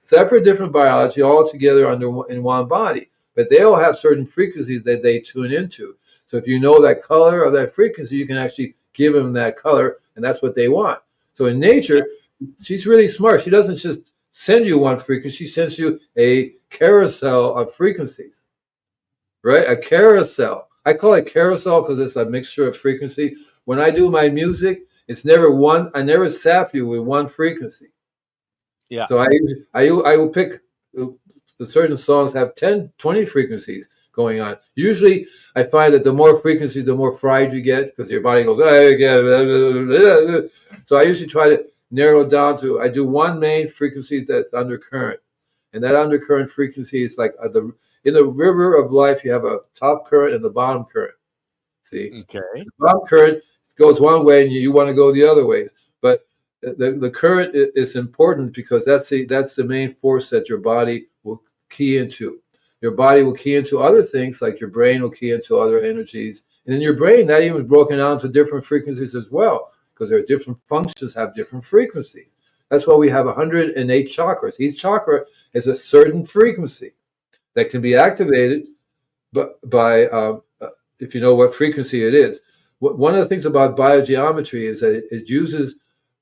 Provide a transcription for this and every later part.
separate different biology all together in one body, but they all have certain frequencies that they tune into. So if you know that color of that frequency, you can actually give them that color, and that's what they want. So in nature, she's really smart. She doesn't just send you one frequency, she sends you a carousel of frequencies, right? A carousel. I call it carousel because it's a mixture of frequency. When I do my music, it's never one, I never sap you with one frequency. Yeah. So I will pick certain songs have 10, 20 frequencies going on. Usually I find that the more frequencies, the more fried you get because your body goes, oh, again. So I usually try to narrow it down to, I do one main frequency that's undercurrent. And that undercurrent frequency is like in the river of life, you have a top current and the bottom current. See? Okay. The bottom current goes one way and you want to go the other way. But the current is important because that's the main force that your body will key into. Your body will key into other things, like your brain will key into other energies. And in your brain, that even is broken down to different frequencies as well, because there are different functions have different frequencies. That's why we have 108 chakras. Each chakra is a certain frequency that can be activated by if you know what frequency it is. One of the things about biogeometry is that it uses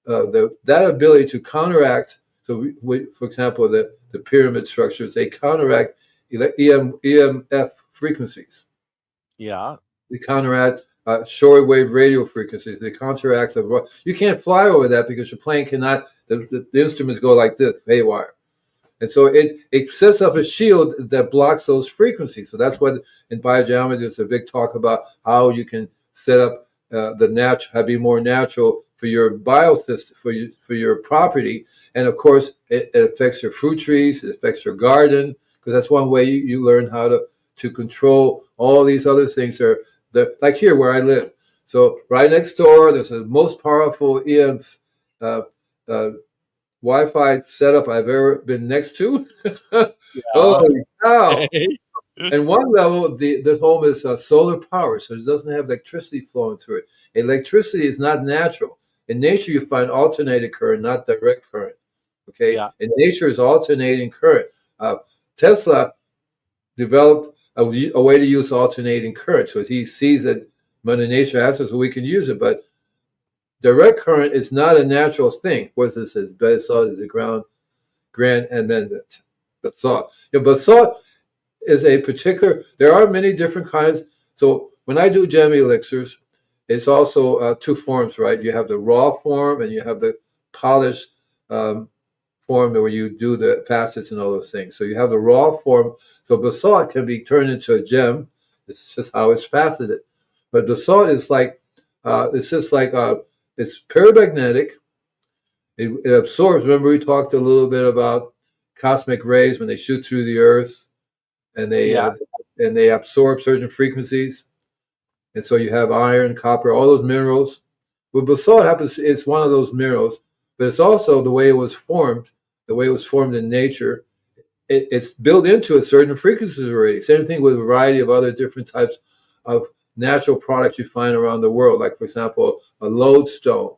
that ability to counteract. So, for example, the pyramid structures, they counteract EMF frequencies. Yeah. They counteract shortwave radio frequencies. They counteract. You can't fly over that because your plane cannot. The instruments go like this, haywire. And so it sets up a shield that blocks those frequencies. So that's what in biogeometry there's a big talk about how you can set up be more natural for your biosystem, for your property. And of course, it affects your fruit trees, it affects your garden, because that's one way you learn how to control all these other things. Like here where I live. So right next door, there's the most powerful EMF Wi-Fi setup I've ever been next to. Holy cow! And one level, the home is solar power, so it doesn't have electricity flowing through it. Electricity is not natural. In nature, you find alternating current, not direct current. Okay, Yeah. in nature is alternating current. Tesla developed a way to use alternating current, so he sees that Mother Nature has it, so we can use it. But direct current is not a natural thing. What this is, basalt is the grand amendment. Basalt. Basalt is a particular. There are many different kinds. So when I do gem elixirs, it's also two forms, right? You have the raw form and you have the polished form where you do the facets and all those things. So you have the raw form. So basalt can be turned into a gem. It's just how it's faceted. But basalt is like it's just like it's paramagnetic. It absorbs. Remember, we talked a little bit about cosmic rays when they shoot through the earth, and they absorb certain frequencies. And so you have iron, copper, all those minerals. What basalt happens, it's one of those minerals, but it's also the way it was formed in nature. It's built into it certain frequencies already. Same thing with a variety of other different types of natural products you find around the world. Like, for example, a lodestone.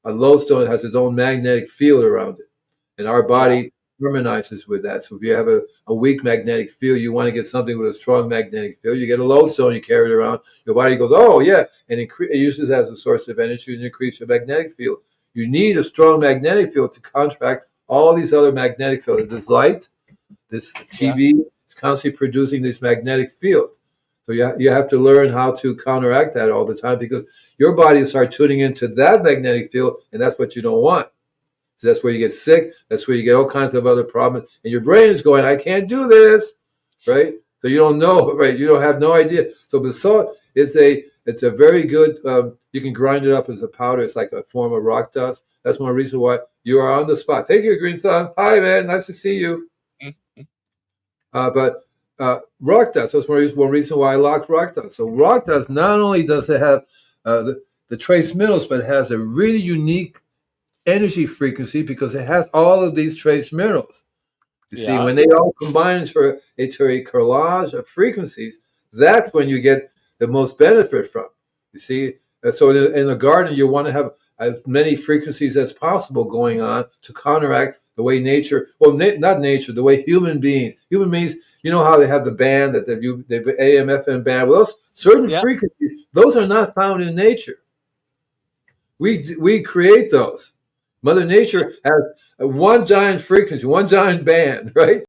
A lodestone has its own magnetic field around it. And our body harmonizes with that. So if you have a weak magnetic field, you want to get something with a strong magnetic field, you get a lodestone, you carry it around, your body goes, oh yeah, and it uses it as a source of energy and increase your magnetic field. You need a strong magnetic field to counteract all these other magnetic fields. This light, this TV, it's constantly producing these magnetic fields. So you have to learn how to counteract that all the time, because your body will start tuning into that magnetic field, and that's what you don't want. So that's where you get sick. That's where you get all kinds of other problems. And your brain is going, I can't do this, right? So you don't know, right? You don't have no idea. So basalt it's a very good, you can grind it up as a powder. It's like a form of rock dust. That's one reason why you are on the spot. Thank you, Green Thumb. Hi, man. Nice to see you. But rock dust, that's one reason why I like rock dust. So rock dust, not only does it have the trace minerals, but it has a really unique energy frequency because it has all of these trace minerals. You see, when they all combine into a collage of frequencies, that's when you get the most benefit from. You see, so in the garden, you want to have as many frequencies as possible going on to counteract the way nature, well, not nature, the way human beings, you know how they have the band that they've AM, FM band. Well, those certain Yeah. frequencies, those are not found in nature. We create those. Mother Nature has one giant frequency, one giant band, right?